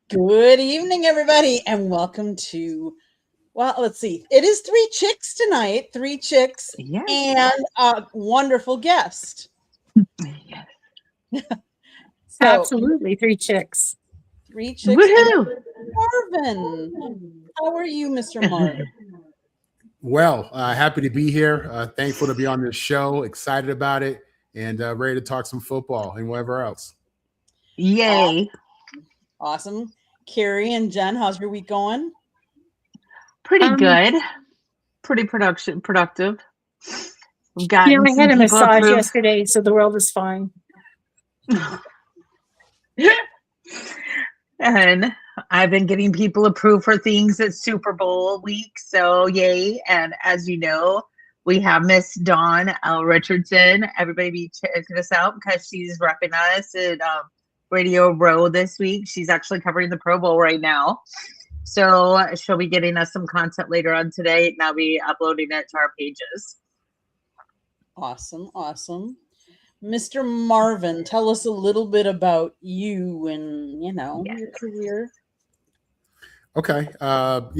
Good evening, everybody, and welcome to, well, let's see. It is three chicks tonight, three chicks Yes. and a wonderful guest. Yes. So, Absolutely, three chicks. three chicks Woohoo! and Marvin. How are you, Mr. Marvin? Well, happy to be here. Thankful to be on this show. Excited about it, and ready to talk some football and whatever else. Yay. Awesome. Carrie and Jen, how's your week going? Pretty good. Pretty productive. We've got I had a massage yesterday, so the world is fine. And I've been getting people approved for things at Super Bowl week, so yay. And as you know, we have Miss Dawn L. Richardson. Everybody be checking us out because she's repping us at Radio Row this week. She's actually covering the Pro Bowl right now. So she'll be getting us some content later on today, and I'll be uploading it to our pages. Awesome. Mr. Marvin, tell us a little bit about you and, your career. Okay.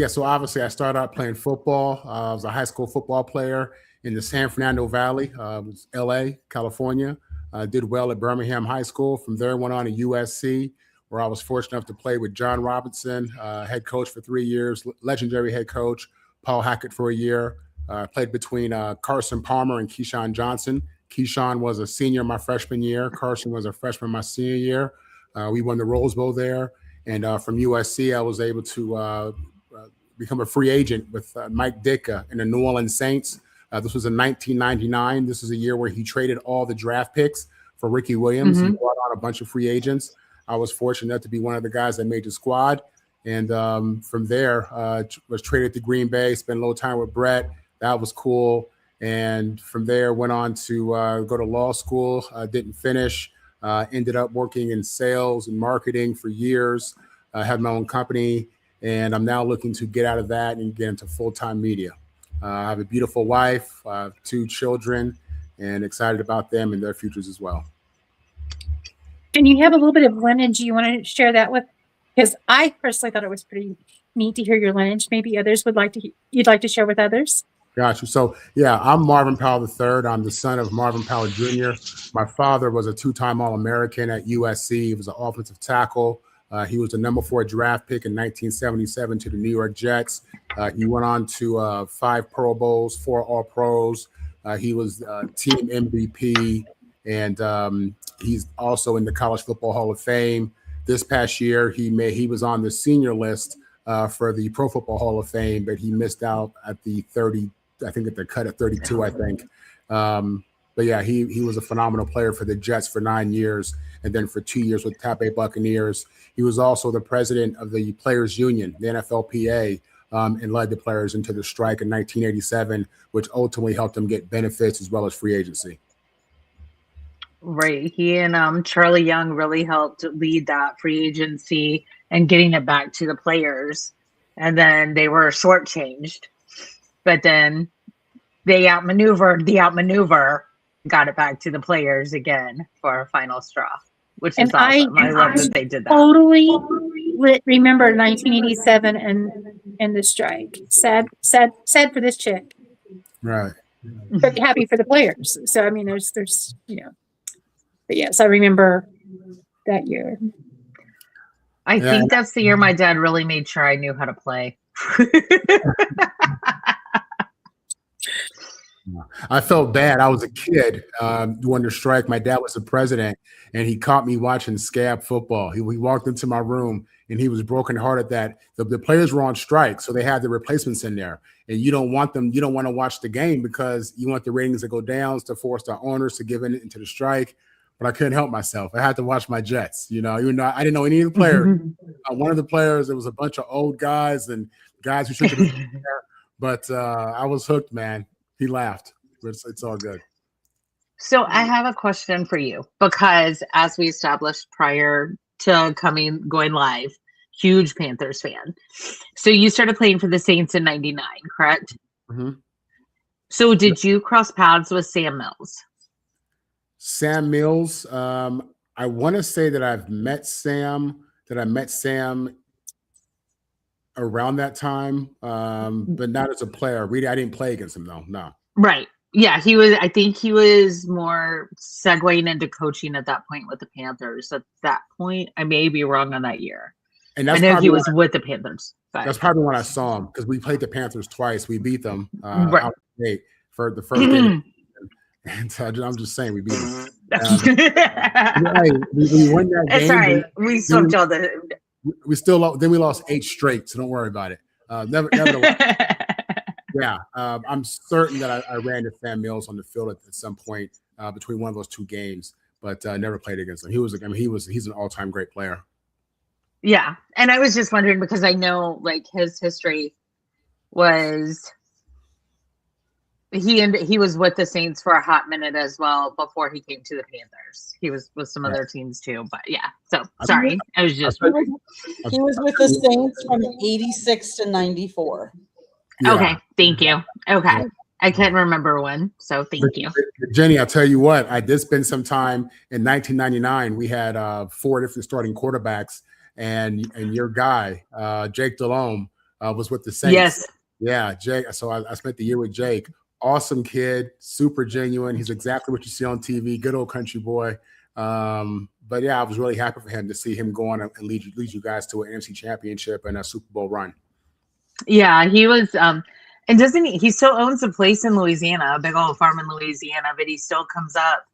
So obviously I started out playing football. I was a high school football player in the San Fernando Valley, LA, California. Did well at Birmingham High School. From there, went on to USC, where I was fortunate enough to play with John Robinson, head coach for 3 years, legendary head coach, Paul Hackett for a year. Played between Carson Palmer and Keyshawn Johnson. Keyshawn was a senior my freshman year. Carson was a freshman my senior year. We won the Rose Bowl there. And from USC, I was able to become a free agent with Mike Ditka and the New Orleans Saints. This was in 1999. This is a year where he traded all the draft picks for Ricky Williams. He brought on a bunch of free agents. I was fortunate enough to be one of the guys that made the squad. And from there, was traded to Green Bay, spent a little time with Brett. That was cool. And from there, went on to go to law school. Didn't finish. Ended up working in sales and marketing for years. Had my own company. And I'm now looking to get out of that and get into full-time media. I have a beautiful wife, 2 children, and excited about them and their futures as well. And you have a little bit of lineage. You want to share that with? Because I personally thought it was pretty neat to hear your lineage. Maybe others you'd like to share with others. Got you. So, yeah, I'm Marvin Powell III. I'm the son of Marvin Powell Jr. My father was a 2-time All-American at USC. He was an offensive tackle. He was the number 4 draft pick in 1977 to the New York Jets. He went on to 5 Pro Bowls, 4 All-Pros. He was team MVP, and he's also in the College Football Hall of Fame. This past year, he was on the senior list for the Pro Football Hall of Fame, but he missed out at the 30. I think at the cut at 32. I think. But yeah, he was a phenomenal player for the Jets for 9 years, and then for 2 years with Tampa Bay Buccaneers. He was also the president of the Players Union, the NFLPA, and led the players into the strike in 1987, which ultimately helped them get benefits as well as free agency. Right. He and Charlie Young really helped lead that free agency and getting it back to the players. And then they were shortchanged. But then they outmaneuvered the outmaneuver, got it back to the players again for a final straw, which is awesome. I love that they did that. Totally remember 1987 and the strike. Sad for this chick. Right. But happy for the players. So I mean, there's But yes, I remember that year. I think that's the year my dad really made sure I knew how to play. I felt bad. I was a kid during the strike. My dad was the president, and he caught me watching scab football. He walked into my room, and he was brokenhearted that the players were on strike, so they had the replacements in there. And you don't want them. You don't want to watch the game because you want the ratings to go down to force the owners to give in into the strike. But I couldn't help myself. I had to watch my Jets. Even though I didn't know any of the players. One of the players, there was a bunch of old guys and guys who should have been there. But I was hooked, man. He laughed. It's all good. So I have a question for you, because as we established prior to going live, huge Panthers fan. So you started playing for the Saints in 99, correct? Mm-hmm. So did you cross paths with Sam Mills? Sam Mills, I want to say that I've met Sam that I met Sam around that time, but not as a player. Really, I didn't play against him though. No. Right. Yeah, he was. I think he was more segueing into coaching at that point with the Panthers. At that point, I may be wrong on that year. And I that's know probably he was with the Panthers. But that's probably when I saw him because we played the Panthers twice. We beat them Right. out of the gate for the first game. And so I'm just saying we beat them. We won that game. It's all right. We swept all the. We still then we lost 8 straight, so don't worry about it. Yeah, I'm certain that I ran to Sam Mills on the field at some point between one of those 2 games, but never played against him. He's an all-time great player. Yeah, and I was just wondering because I know like his history was he was with the Saints for a hot minute as well before he came to the Panthers. He was with some other teams too, but yeah. So sorry, I was just. He was with the Saints from 86 to 94. Yeah. Okay, thank you. Okay, yeah. I can't remember when, so thank you. Jenny, I'll tell you what, I did spend some time in 1999. We had 4 different starting quarterbacks, and your guy, Jake Delhomme, was with the Saints. Yes. Yeah, Jake. So I spent the year with Jake. Awesome kid, super genuine. He's exactly what you see on TV. Good old country boy. But yeah, I was really happy for him to see him go on and lead you guys to an NFC championship and a Super Bowl run. Yeah, he was and doesn't he still owns a place in Louisiana, a big old farm in Louisiana, but he still comes up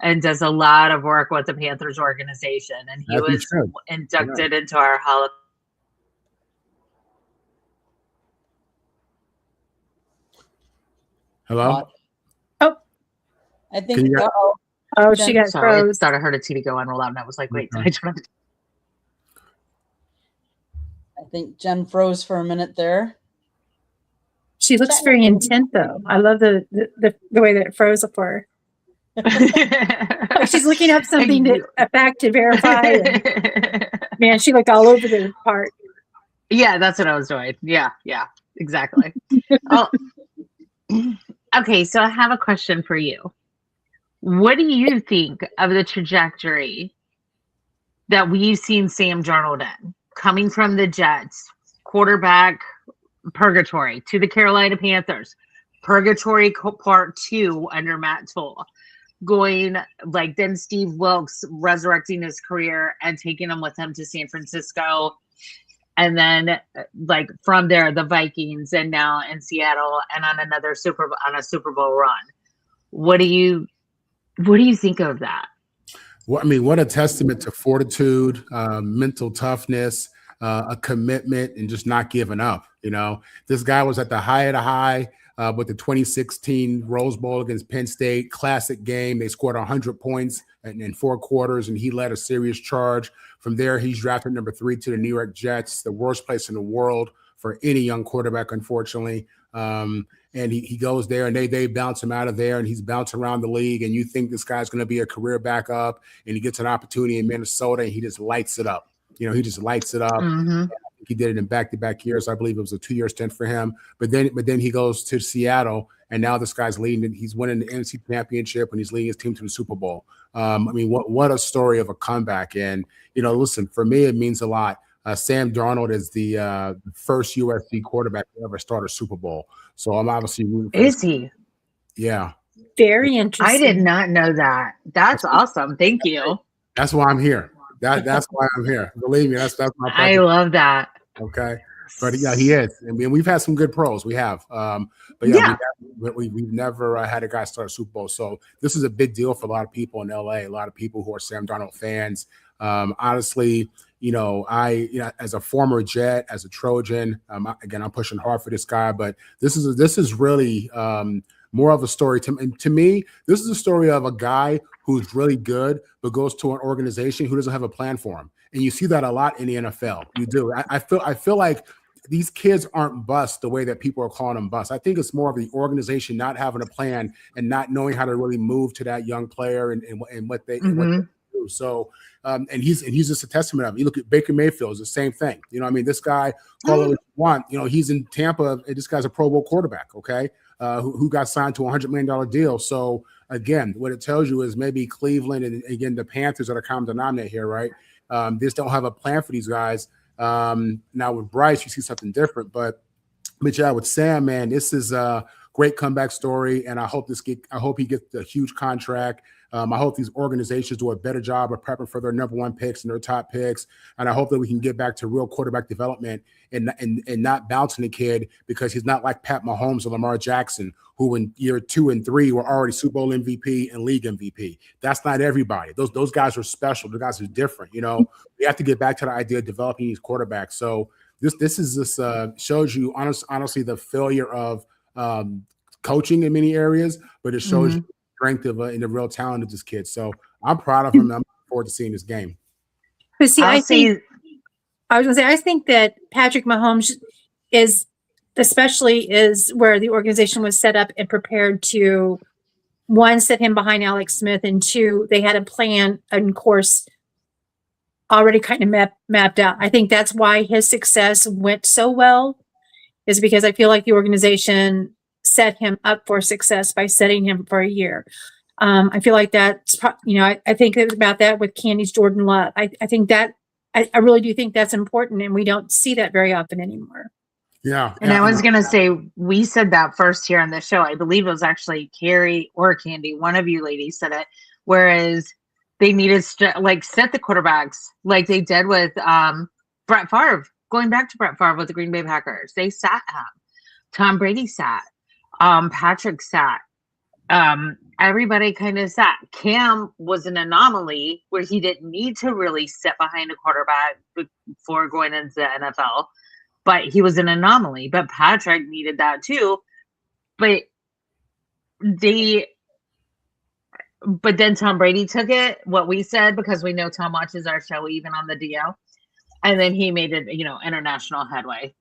and does a lot of work with the Panthers organization. And he was inducted into our Hall of Hello? Oh. I think she got froze. I thought I heard a TV go on real loud and I was like, wait, okay. I think Jen froze for a minute there. She looks very intent, though. I love the way that it froze up for her. Like she's looking up something a fact to verify. Man, she looked all over the part. Yeah, that's what I was doing. Yeah, exactly. Oh, okay, so I have a question for you. What do you think of the trajectory that we've seen Sam Darnold in? Coming from the Jets, quarterback purgatory, to the Carolina Panthers, purgatory part 2 under Matt Toole, going like then Steve Wilkes resurrecting his career and taking him with him to San Francisco, and then like from there the Vikings, and now in Seattle, and on a Super Bowl run. What do you think of that? Well, I mean, what a testament to fortitude, mental toughness, a commitment, and just not giving up. You know, this guy was at the high of the high with the 2016 Rose Bowl against Penn State. Classic game. They scored 100 points in 4 quarters, and he led a serious charge. From there, he's drafted number 3 to the New York Jets, the worst place in the world for any young quarterback, unfortunately. And he goes there, and they bounce him out of there, and he's bouncing around the league, and you think this guy's going to be a career backup, and he gets an opportunity in Minnesota, and he just lights it up. You know, he just lights it up. Mm-hmm. He did it in back-to-back years. I believe it was a 2-year stint for him. But then he goes to Seattle, and now this guy's leading. He's winning the NFC Championship, and he's leading his team to the Super Bowl. I mean, what a story of a comeback. And, you know, listen, for me, it means a lot. Sam Darnold is the first USC quarterback to ever start a Super Bowl. So I'm obviously rooting for Is he? Yeah. Very interesting. I did not know that. That's awesome. Thank you. That's why I'm here. That's why I'm here. Believe me, that's my purpose. I love that. Okay. But yeah, he is. I mean, we've had some good pros. We have. But yeah, we've never had a guy start a Super Bowl. So this is a big deal for a lot of people in LA, a lot of people who are Sam Darnold fans. Honestly, as a former Jet, as a Trojan, again, I'm pushing hard for this guy, but this is really more of a story to me. This is a story of a guy who's really good, but goes to an organization who doesn't have a plan for him. And you see that a lot in the NFL. You do. I feel like these kids aren't bust the way that people are calling them bust. I think it's more of the organization not having a plan and not knowing how to really move to that young player and what they do. So, and he's just a testament of it. You look at Baker Mayfield, it's the same thing. You know, I mean, this guy, call it what you want. You know, he's in Tampa. This guy's a Pro Bowl quarterback. Okay, who got signed to a $100 million deal. So again, what it tells you is maybe Cleveland and again the Panthers are the common denominator here, right? Just don't have a plan for these guys. Now with Bryce, you see something different, but yeah, with Sam, man, this is a great comeback story, and I hope he gets a huge contract. I hope these organizations do a better job of prepping for their number one picks and their top picks, and I hope that we can get back to real quarterback development and not bouncing the kid because he's not like Pat Mahomes or Lamar Jackson, who in year 2 and 3 were already Super Bowl MVP and league MVP. That's not everybody. Those guys are special. Those guys are different. We have to get back to the idea of developing these quarterbacks. So this shows you honestly the failure of coaching in many areas, but it shows you the strength of and the real talent of this kid. So I'm proud of him. I'm looking forward to seeing this game. But see, I think that Patrick Mahomes is where the organization was set up and prepared to, one, set him behind Alex Smith, and two, they had a plan and course already kind of mapped out. I think that's why his success went so well, is because I feel like the organization set him up for success by setting him for a year. I feel like that's, I think about that with Candy's Jordan Love. I think that, I really do think that's important, and we don't see that very often anymore. Yeah. And I was going to say, we said that first here on the show. I believe it was actually Carrie or Candy. One of you ladies said it. Whereas they needed set the quarterbacks like they did with Brett Favre, going back to Brett Favre with the Green Bay Packers. They sat him. Tom Brady sat. Patrick sat. Everybody kind of sat. Cam was an anomaly where he didn't need to really sit behind a quarterback before going into the NFL, but he was an anomaly. But Patrick needed that too. But then Tom Brady took it, what we said, because we know Tom watches our show even on the DL, and then he made it, international headway.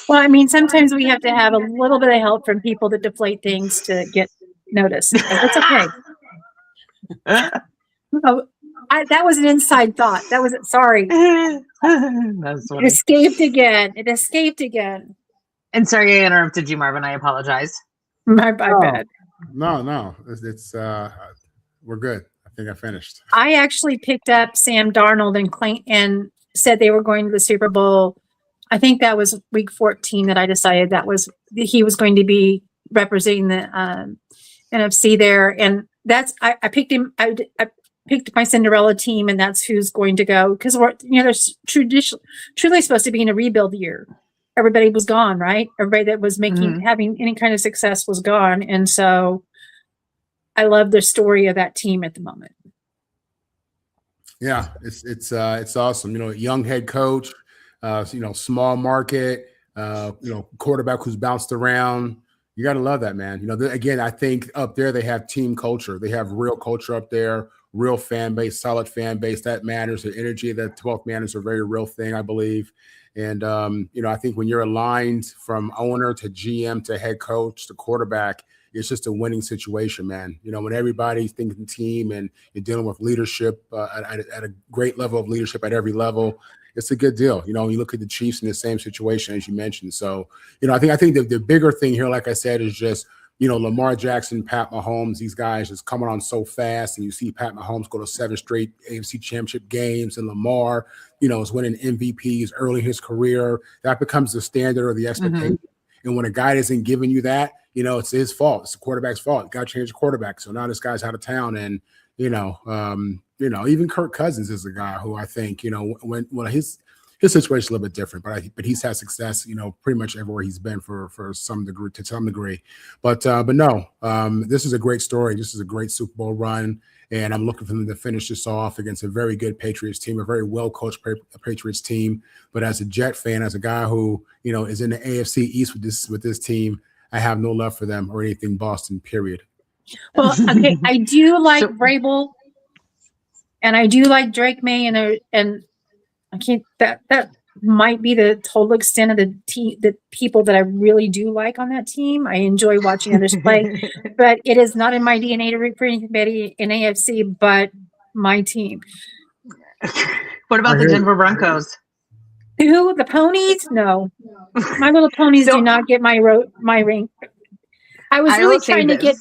Well, I mean, sometimes we have to have a little bit of help from people that deflate things to get noticed. It's okay. That was an inside thought. That was sorry. It escaped again. And sorry I interrupted you, Marvin. I apologize. My bad. No. It's we're good. I think I finished. I actually picked up Sam Darnold and said they were going to the Super Bowl. I think that was week 14 that I decided he was going to be representing the NFC there, and that's I picked him. I picked my Cinderella team, and that's who's going to go, because there's truly supposed to be in a rebuild year. Everybody was gone, right? Everybody that was having any kind of success was gone, and so I love the story of that team at the moment. Yeah, it's awesome. Young head coach. Small market, quarterback who's bounced around. You got to love that, man. Again, I think up there they have team culture. They have real culture up there, real fan base, solid fan base. That matters. The energy of that 12th man is a very real thing, I believe. And, I think when you're aligned from owner to GM to head coach to quarterback, it's just a winning situation, man. When everybody's thinking team and you're dealing with leadership at a great level of leadership at every level, it's a good deal. You look at the Chiefs in the same situation as you mentioned. So, I think the bigger thing here, like I said, is just, Lamar Jackson, Pat Mahomes, these guys just coming on so fast. And you see Pat Mahomes go to 7 straight AFC championship games, and Lamar, is winning MVPs early in his career. That becomes the standard or the expectation. And when a guy isn't giving you that, it's his fault. It's the quarterback's fault. You got to change the quarterback. So now this guy's out of town, and even Kirk Cousins is a guy who I think, when his situation is a little bit different, but he's had success, pretty much everywhere he's been to some degree. But no, this is a great story. This is a great Super Bowl run, and I'm looking for them to finish this off against a very good Patriots team, a very well coached Patriots team. But as a Jet fan, as a guy who is in the AFC East with this team, I have no love for them or anything Boston. Period. Well, okay, I do like Vrabel, and I do like Drake May, and I can't. That might be the total extent of the people that I really do like on that team. I enjoy watching others play, but it is not in my DNA to root for anybody in AFC but my team. What about the Denver Broncos? Who? The Ponies? No, my little ponies do not get my ring. I was really trying to get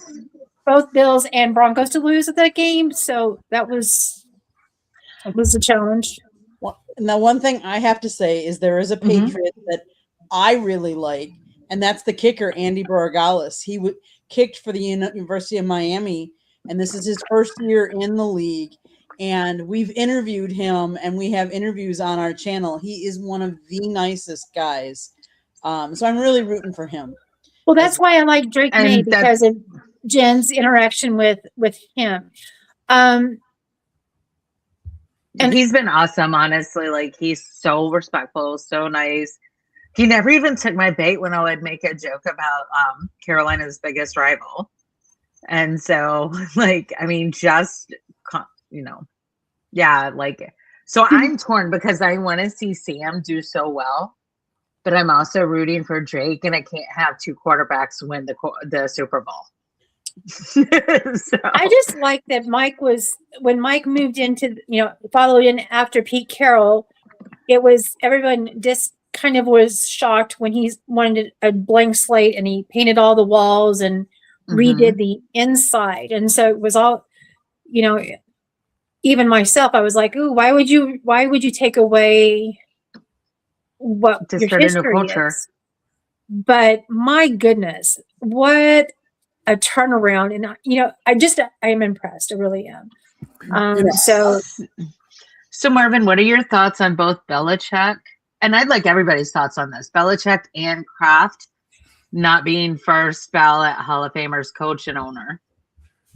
both Bills and Broncos to lose at that game, so that was was the challenge. Well, now, one thing I have to say is there is a Patriot that I really like, and that's the kicker, Andy Borregales. He kicked for the University of Miami, and this is his first year in the league. And we've interviewed him, and we have interviews on our channel. He is one of the nicest guys. So I'm really rooting for him. Well, that's why I like Drake May, because of Jen's interaction with him. And he's been awesome, honestly. Like, he's so respectful, so nice. He never even took my bait when I would make a joke about Carolina's biggest rival. And so, like, I mean, just, you know, yeah, like, so I'm torn because I want to see Sam do so well, but I'm also rooting for Drake, and I can't have two quarterbacks win the Super Bowl. So. I just like that when Mike moved into, followed in after Pete Carroll, it was, everyone just kind of was shocked when he wanted a blank slate and he painted all the walls and redid the inside. And so it was all, even myself, I was like, ooh, why would you take away what your history is? But my goodness, what a turnaround. And I am impressed. I really am. So Marvin, what are your thoughts on both Belichick, and I'd like everybody's thoughts on this, Belichick and Kraft not being first ballot Hall of Famers coach and owner?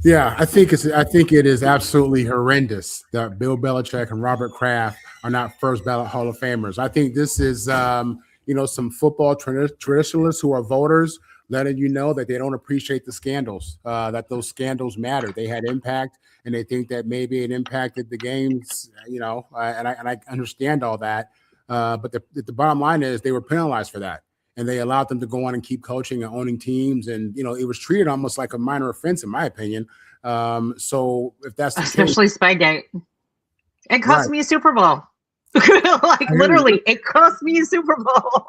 Yeah, I think it is absolutely horrendous that Bill Belichick and Robert Kraft are not first ballot Hall of Famers. I think this is some football traditionalists who are voters letting you know that they don't appreciate the scandals, that those scandals matter. They had impact, and they think that maybe it impacted the games, and I understand all that. But the bottom line is they were penalized for that, and they allowed them to go on and keep coaching and owning teams. And, it was treated almost like a minor offense, in my opinion. So if that's the especially case, Spygate, it cost me a Super Bowl. Like, literally, it cost me a Super Bowl.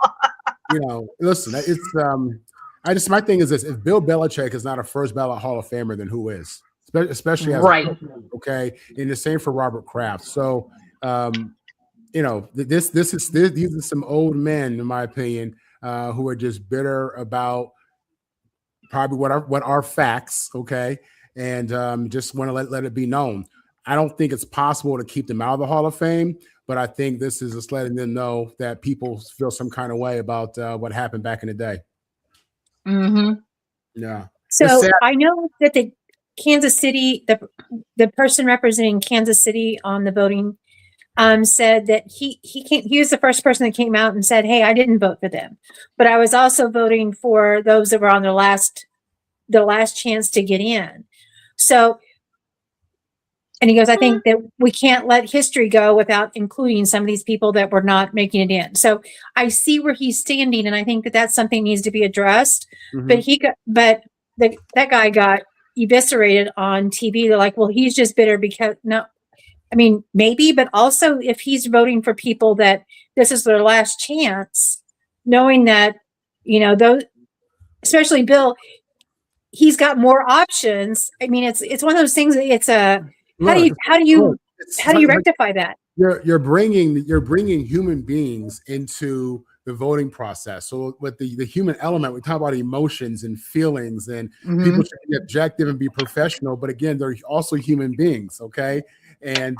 Listen, it's my thing is this: if Bill Belichick is not a first ballot Hall of Famer, then who is? Especially as a coach, okay, and the same for Robert Kraft. So, these are some old men, in my opinion, who are just bitter about probably what are facts, okay, and just want to let it be known. I don't think it's possible to keep them out of the Hall of Fame, but I think this is just letting them know that people feel some kind of way about what happened back in the day. Yeah. So I know that the Kansas City, the person representing Kansas City on the voting, said that he was the first person that came out and said, "Hey, I didn't vote for them, but I was also voting for those that were on the last chance to get in." So, and he goes, "I think that we can't let history go without including some of these people that were not making it in." So I see where he's standing, and I think that that's something that needs to be addressed. But that guy got eviscerated on TV. They're like, "Well, he's just bitter because no." I mean, maybe, but also if he's voting for people that this is their last chance, knowing that, those, especially Bill, he's got more options. I mean, it's one of those things. It's how do you rectify that? You're bringing human beings into the voting process. So with the human element, we talk about emotions and feelings, and people should be objective and be professional. But again, they're also human beings. Okay. And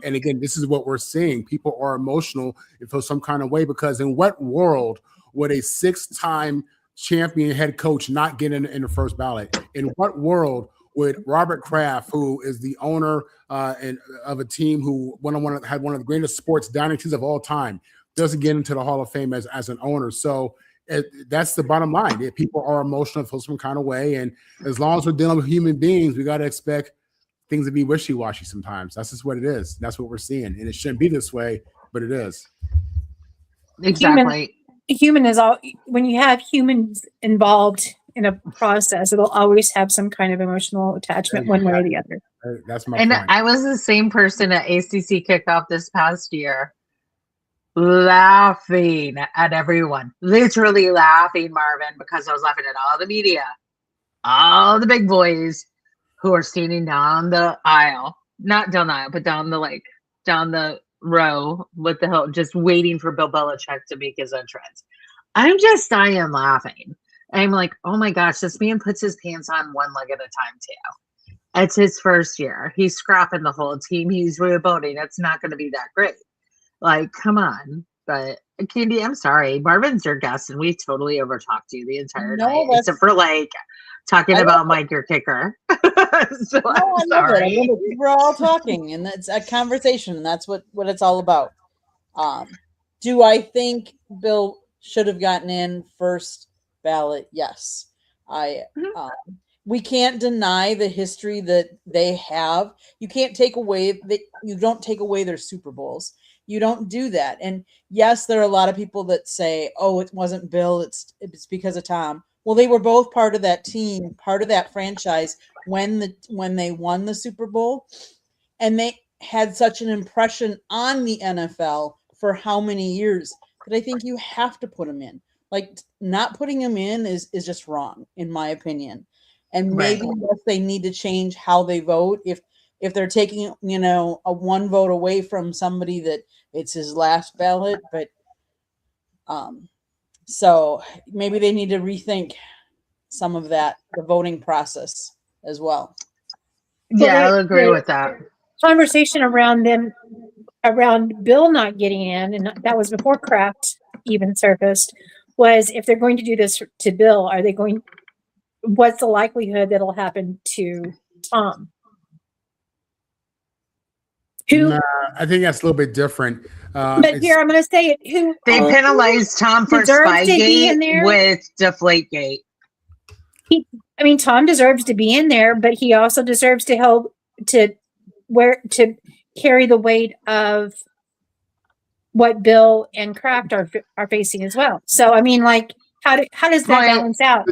again, this is what we're seeing. People are emotional and feel some kind of way, because in what world would a 6-time champion head coach not get in the first ballot? In what world would Robert Kraft, who is the owner of a team who had one of the greatest sports dynasties of all time, doesn't get into the Hall of Fame as an owner? So that's the bottom line. People are emotional, feel some kind of way, and as long as we're dealing with human beings, we got to expect things to be wishy-washy sometimes. That's just what it is. That's what we're seeing. And it shouldn't be this way, but it is. Exactly. Human is all, when you have humans involved in a process, it'll always have some kind of emotional attachment one way or the other. That's my point. I was the same person at ACC kickoff this past year, laughing at everyone, literally laughing, Marvin, because I was laughing at all the media, all the big boys who are standing down the aisle, not down the aisle, but down the down the row with the hill, just waiting for Bill Belichick to make his entrance. I'm just dying laughing. I'm like, oh my gosh, this man puts his pants on one leg at a time too. It's his first year. He's scrapping the whole team. He's rebuilding. It's not going to be that great. Like, come on. But Candy, I'm sorry. Marvin's your guest, and we totally overtalked you the entire night, except for like talking about Mike, your kicker. So no, I'm sorry. We're all talking, and it's a conversation, and that's what it's all about. Do I think Bill should have gotten in first ballot? Yes. We can't deny the history that they have. You can't take away that. You don't take away their Super Bowls. You don't do that. And yes, there are a lot of people that say, "Oh, it wasn't Bill. It's because of Tom." Well, they were both part of that team, part of that franchise when they won the Super Bowl, and they had such an impression on the NFL for how many years that I think you have to put them in. Like, not putting them in is just wrong, in my opinion. And maybe yes, they need to change how they vote. If they're taking, a one vote away from somebody that it's his last ballot, but so maybe they need to rethink some of that, the voting process as well. Yeah, I'll agree with that. Conversation around Bill not getting in, and that was before Kraft even surfaced, was if they're going to do this to Bill, what's the likelihood that it'll happen to Tom? I think that's a little bit different. But here, I'm going to say it. They penalized Tom for Spygate with Deflategate. Tom deserves to be in there, but he also deserves to help to carry the weight of what Bill and Kraft are facing as well. So, how does that balance out?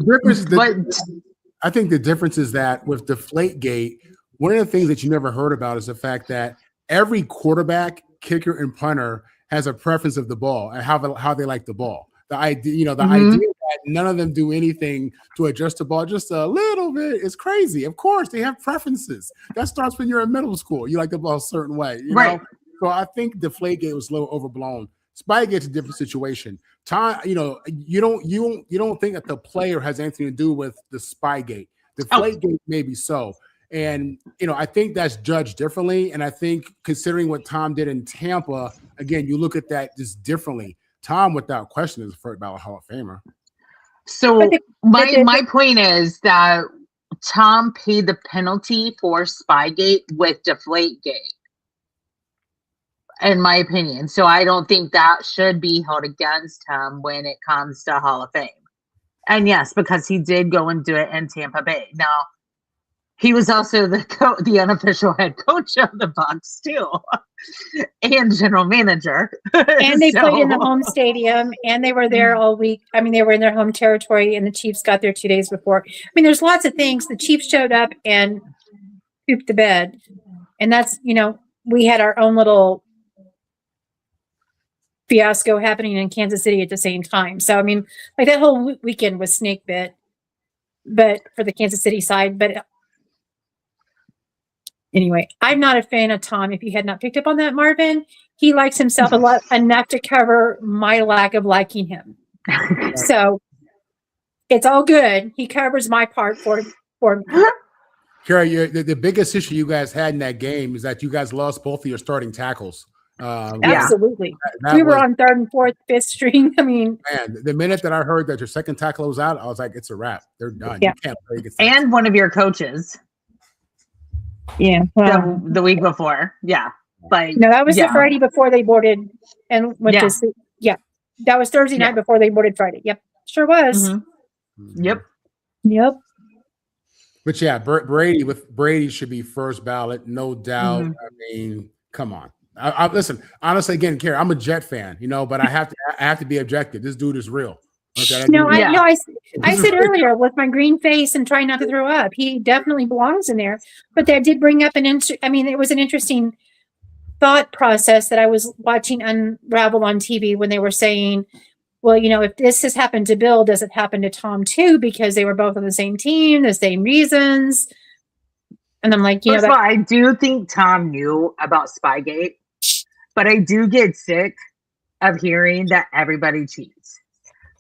I think the difference is that with Deflategate, one of the things that you never heard about is the fact that every quarterback, kicker, and punter has a preference of the ball and how they like the ball. The idea, idea that none of them do anything to adjust the ball just a little bit is crazy. Of course, they have preferences. That starts when you're in middle school. You like the ball a certain way, know? So I think Deflategate was a little overblown. Spygate's a different situation. Tom, you don't think that the player has anything to do with the Spygate. Deflategate maybe so. And, I think that's judged differently. And I think considering what Tom did in Tampa, again, you look at that just differently. Tom, without question, is a first ballot Hall of Famer. So my point is that Tom paid the penalty for Spygate with Deflategate, in my opinion. So I don't think that should be held against him when it comes to Hall of Fame. And yes, because he did go and do it in Tampa Bay. Now, he was also the unofficial head coach of the Bucs too, and general manager. And they played in the home stadium, and they were there all week. They were in their home territory, and the Chiefs got there 2 days before. There's lots of things. The Chiefs showed up and pooped the bed, and that's we had our own little fiasco happening in Kansas City at the same time. So that whole weekend was snake bit, but for the Kansas City side, but. Anyway, I'm not a fan of Tom. If you had not picked up on that, Marvin, he likes himself enough to cover my lack of liking him. So it's all good. He covers my part for me. Carrie, the biggest issue you guys had in that game is that you guys lost both of your starting tackles. Absolutely. We were on third and fourth, fifth string. Man, the minute that I heard that your second tackle was out, I was like, it's a wrap. They're done. Yeah. You can't play against and one of your coaches. Yeah, the week before. Yeah, but no, that was the Friday before they boarded and went to. Yeah, that was Thursday night before they boarded Friday. Yep, sure was. Mm-hmm. Yep. But Brady should be first ballot, no doubt. Mm-hmm. Come on. I listen. Honestly, again, Carrie, I'm a Jet fan, but I have to be objective. This dude is real. Okay, I said earlier with my green face and trying not to throw up, he definitely belongs in there. But that did bring up it was an interesting thought process that I was watching unravel on TV when they were saying, well, if this has happened to Bill, does it happen to Tom too? Because they were both on the same team, the same reasons. And I'm like, first of all, I do think Tom knew about Spygate. But I do get sick of hearing that everybody cheats.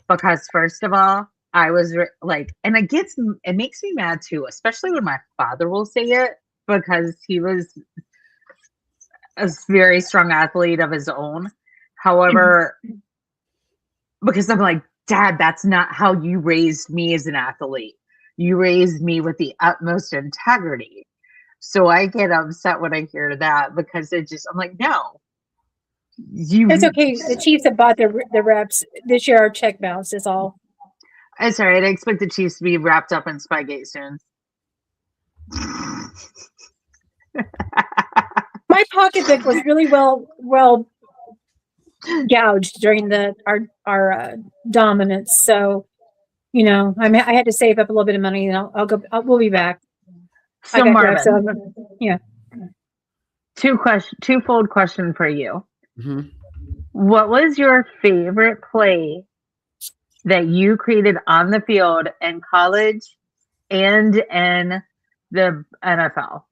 Because first of all, I was like, and it makes me mad too, especially when my father will say it, because he was a very strong athlete of his own. However, because I'm like, Dad, that's not how you raised me as an athlete. You raised me with the utmost integrity. So I get upset when I hear that, because I'm like, no. It's okay. The Chiefs have bought the reps this year. Our check bounce is all. I'm sorry. I expect the Chiefs to be wrapped up in Spygate soon. My pocketbook was really well gouged during our dominance. So, I had to save up a little bit of money, and we'll be back. So Marvin, yeah. Twofold question for you. Mm-hmm. What was your favorite play that you created on the field in college and in the NFL?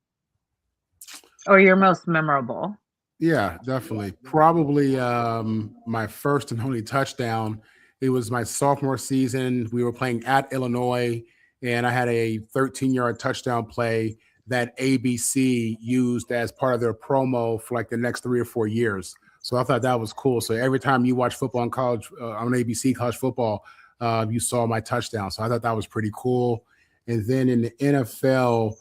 Or your most memorable? Yeah, definitely. Probably my first and only touchdown. It was my sophomore season. We were playing at Illinois, and I had a 13-yard touchdown play that ABC used as part of their promo for like the next 3 or 4 years. So I thought that was cool. So every time you watch football in college, on ABC college football, you saw my touchdown. So I thought that was pretty cool. And then in the NFL,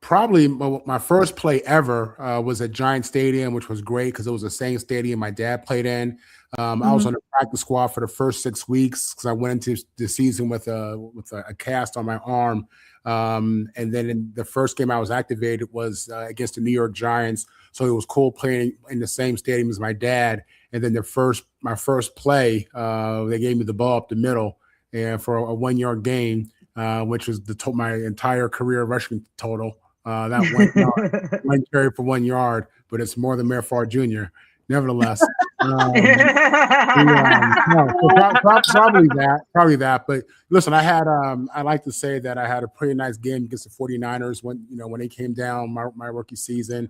probably my first play ever was at Giant Stadium, which was great because it was the same stadium my dad played in. I was on the practice squad for the first 6 weeks because I went into the season with a cast on my arm. And then in the first game I was activated was against the New York Giants. So it was cool playing in the same stadium as my dad. And then my first play, they gave me the ball up the middle and for a 1-yard gain, which was my entire career rushing total. That 1 yard, one carry for 1 yard, but it's more than Marfar Jr. Nevertheless, probably that. But listen, I like to say that I had a pretty nice game against the 49ers when they came down my rookie season.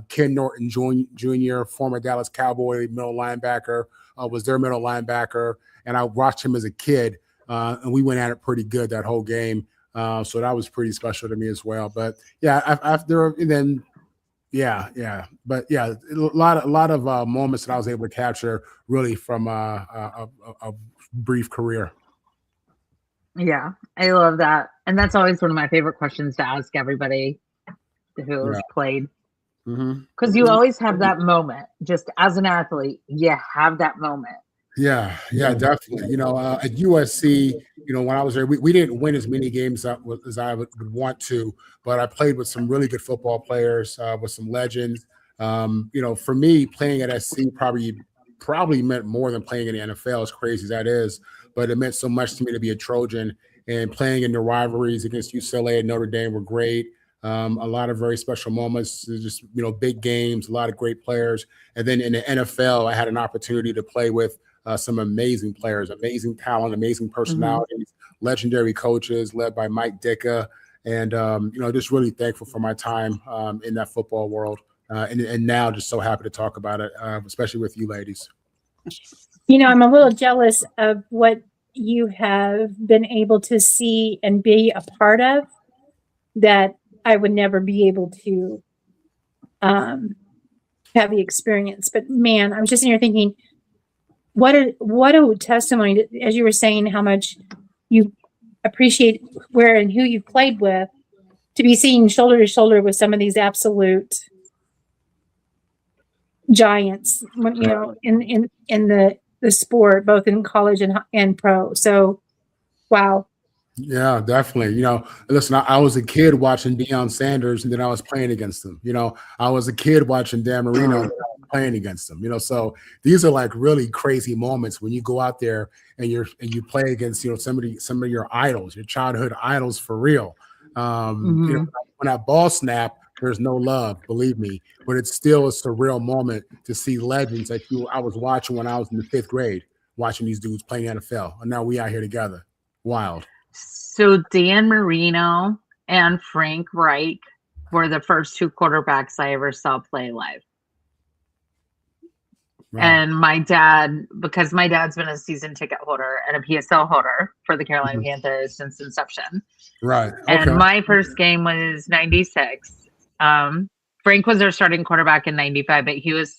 Ken Norton Jr., former Dallas Cowboy middle linebacker, was their middle linebacker, and I watched him as a kid, and we went at it pretty good that whole game. So that was pretty special to me as well. But yeah, but yeah, a lot of moments that I was able to capture really from a brief career. Yeah, I love that, and that's always one of my favorite questions to ask everybody who's played, because you always have that moment. Just as an athlete, you have that moment. Yeah, definitely. At USC, when I was there, we didn't win as many games as I would want to, but I played with some really good football players, with some legends. For me, playing at SC probably meant more than playing in the NFL, as crazy as that is, but it meant so much to me to be a Trojan, and playing in the rivalries against UCLA and Notre Dame were great. A lot of very special moments, just, big games, a lot of great players. And then in the NFL, I had an opportunity to play with some amazing players, amazing talent, amazing personalities, legendary coaches led by Mike Ditka. And, just really thankful for my time in that football world. And now just so happy to talk about it, especially with you ladies. I'm a little jealous of what you have been able to see and be a part of that I would never be able to have the experience. But man, I was just in here thinking, what a testimony, as you were saying, how much you appreciate where and who you've played with, to be seen shoulder to shoulder with some of these absolute giants, in the sport, both in college and pro. So, wow. Yeah, definitely. Listen, I was a kid watching Deion Sanders, and then I was playing against him. I was a kid watching Dan Marino, and I was playing against him. So these are like really crazy moments when you go out there and you play against some of your idols, your childhood idols for real. When that ball snap, there's no love, believe me, but it's still a surreal moment to see legends that I was watching when I was in the 5th grade, watching these dudes playing NFL, and now we out here together. Wild. So Dan Marino and Frank Reich were the first 2 quarterbacks I ever saw play live. Right. And my dad, because my dad's been a season ticket holder and a PSL holder for the Carolina Panthers since inception. Right. And Okay. my first game was 96. Frank was our starting quarterback in 95, but he was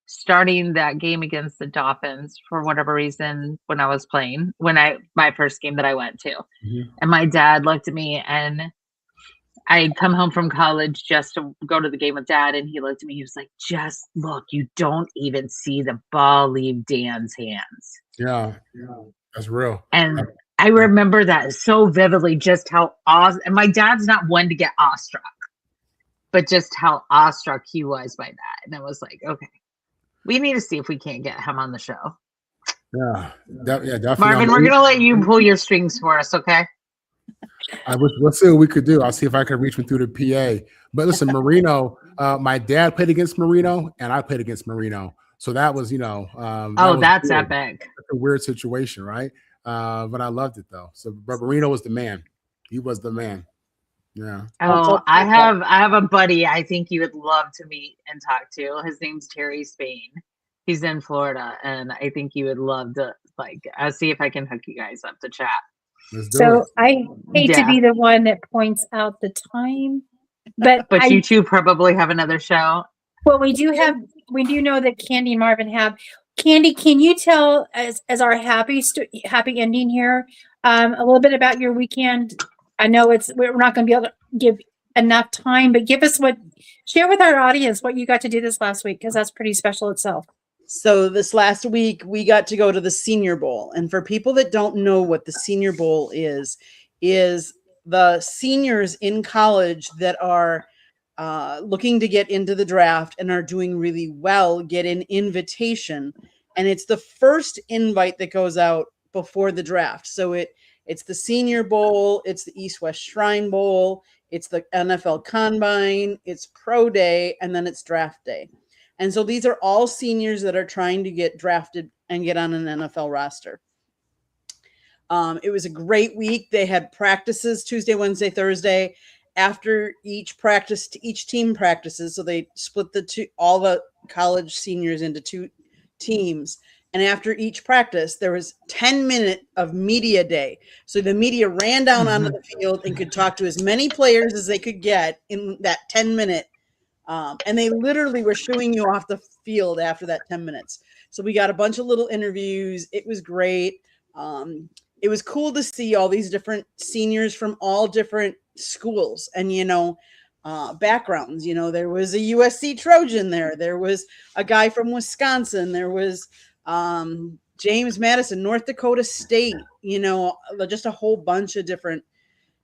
starting that game against the Dolphins for whatever reason when I was playing, my first game that I went to. And my dad looked at me, and I'd come home from college just to go to the game with dad, and he looked at me, he was like, just look, you don't even see the ball leave Dan's hands. Yeah. That's real. And I remember that so vividly, just how awesome. And my dad's not one to get awestruck, but just how awestruck he was by that. And I was like, okay, we need to see if we can't get him on the show. Yeah. Definitely. Marvin, we're going to let you pull your strings for us, okay? We'll see what we could do. I'll see if I can reach him through the PA. But listen, Marino, my dad played against Marino, and I played against Marino. So that was, that's weird. epic. That's a weird situation, right? But I loved it though. So, but Marino was the man. He was the man. Yeah. Oh, I have a buddy I think you would love to meet and talk to. His name's Terry Spain. He's in Florida, and I think you would love to I'll see if I can hook you guys up to chat. Let's do So it. I hate to be the one that points out the time, but you two probably have another show. Well, we do know that Candy and Marvin have. Candy, can you tell as our happy ending here a little bit about your weekend? I know we're not going to be able to give enough time, but share with our audience what you got to do this last week, because that's pretty special itself. So this last week we got to go to the Senior Bowl, and for people that don't know what the Senior Bowl is the seniors in college that are looking to get into the draft and are doing really well get an invitation, and it's the first invite that goes out before the draft. So it's the Senior Bowl, it's the East West Shrine Bowl, it's the NFL Combine, it's Pro Day, and then it's Draft Day. And so these are all seniors that are trying to get drafted and get on an NFL roster. It was a great week. They had practices Tuesday, Wednesday, Thursday. After each team practices. So they split all the college seniors into two teams. And after each practice, there was 10 minutes of media day. So the media ran down onto the field and could talk to as many players as they could get in that 10-minute. And they literally were shooing you off the field after that 10 minutes. So we got a bunch of little interviews. It was great. It was cool to see all these different seniors from all different schools and, backgrounds. There was a USC Trojan there. There was a guy from Wisconsin. There was James Madison, North Dakota State, just a whole bunch of different.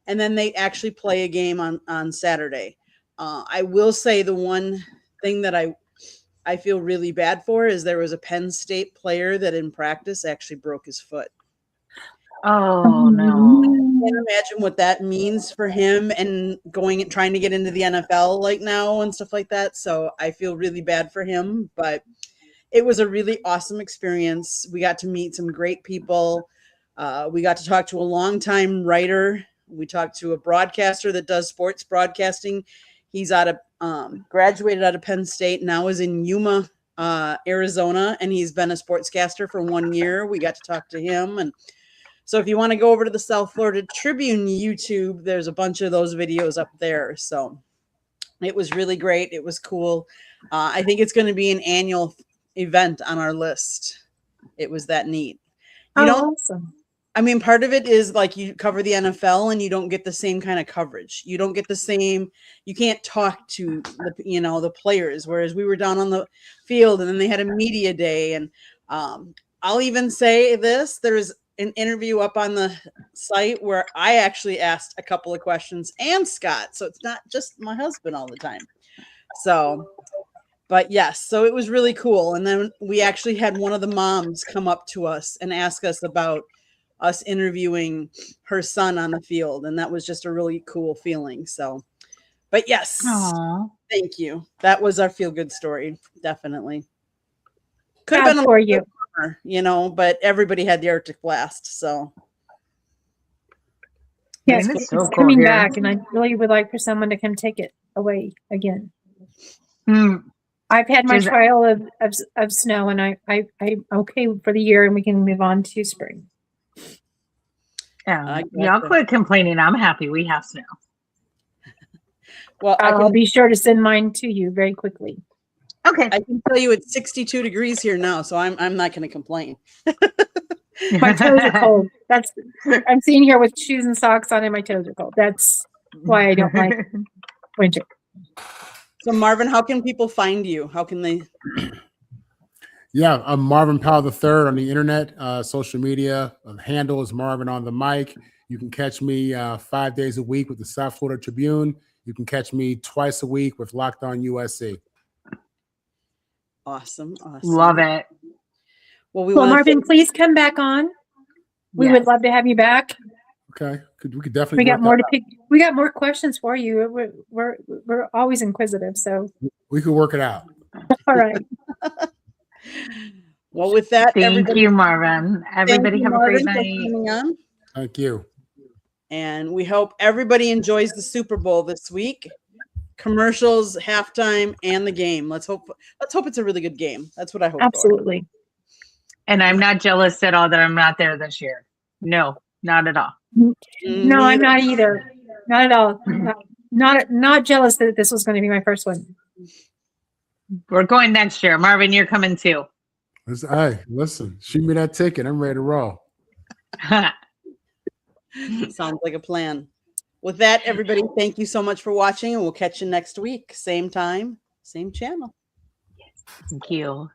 And then they actually play a game on Saturday. I will say the one thing that I feel really bad for is there was a Penn State player that in practice actually broke his foot. Oh no. I can't imagine what that means for him and trying to get into the NFL now and stuff like that. So I feel really bad for him, but it was a really awesome experience. We got to meet some great people. We got to talk to a longtime writer. We talked to a broadcaster that does sports broadcasting. He's graduated out of Penn State, now is in Yuma, Arizona, and he's been a sportscaster for 1 year. We got to talk to him. And so if you want to go over to the South Florida Tribune YouTube, there's a bunch of those videos up there. So it was really great. It was cool. I think it's going to be an annual event on our list. It was that neat. Awesome. I mean, part of it is you cover the NFL and you don't get the same kind of coverage. You don't get the same, you can't talk to the players, whereas we were down on the field and then they had a media day. And I'll even say this, there's an interview up on the site where I actually asked a couple of questions and Scott. So it's not just my husband all the time. So, but yes, so it was really cool. And then we actually had one of the moms come up to us and ask us about us interviewing her son on the field. And that was just a really cool feeling. So, but yes, Aww. Thank you. That was our feel good story. Definitely. Could Bad have been for you. Warmer, but everybody had the Arctic blast. So yes, it's it's so cool coming here. back, and I really would like for someone to come take it away again. I've had my Does- trial of snow, and I'm okay for the year, and we can move on to spring. Yeah, I y'all gotcha. quit complaining. I'm happy we have snow. Well, I'll be sure to send mine to you very quickly. Okay. I can tell you it's 62 degrees here now, so I'm not going to complain. My toes are cold. I'm sitting here with shoes and socks on, and my toes are cold. That's why I don't like winter. So Marvin, how can people find you? How can they? Yeah, I'm Marvin Powell III on the internet, social media. Handle is Marvin on the mic. You can catch me 5 days a week with the South Florida Tribune. You can catch me twice a week with Locked On USC. Awesome. Love it. Well, we Well, want Marvin, please come back on. We Yes. would love to have you back. Okay, we could definitely. We got work more that to pick. We got more questions for you. We're always inquisitive. So, out. We could work it out. all right. Well, with that, Thank everybody, you, Marvin. Everybody thank you, have Marvin, a for great night. coming on. Thank you. And we hope everybody enjoys the Super Bowl this week. Commercials, halftime, and the game. Let's hope it's a really good game. That's what I hope Absolutely. And I'm not jealous at all that I'm not there this year. No, not at all. for. No, I'm not either. Not at all. Not jealous that this was going to be my first one. We're going next year. Marvin, you're coming too. Hey, listen, shoot me that ticket. I'm ready to roll. Sounds like a plan. With that, everybody, thank you so much for watching, and we'll catch you next week. Same time, same channel. Thank you.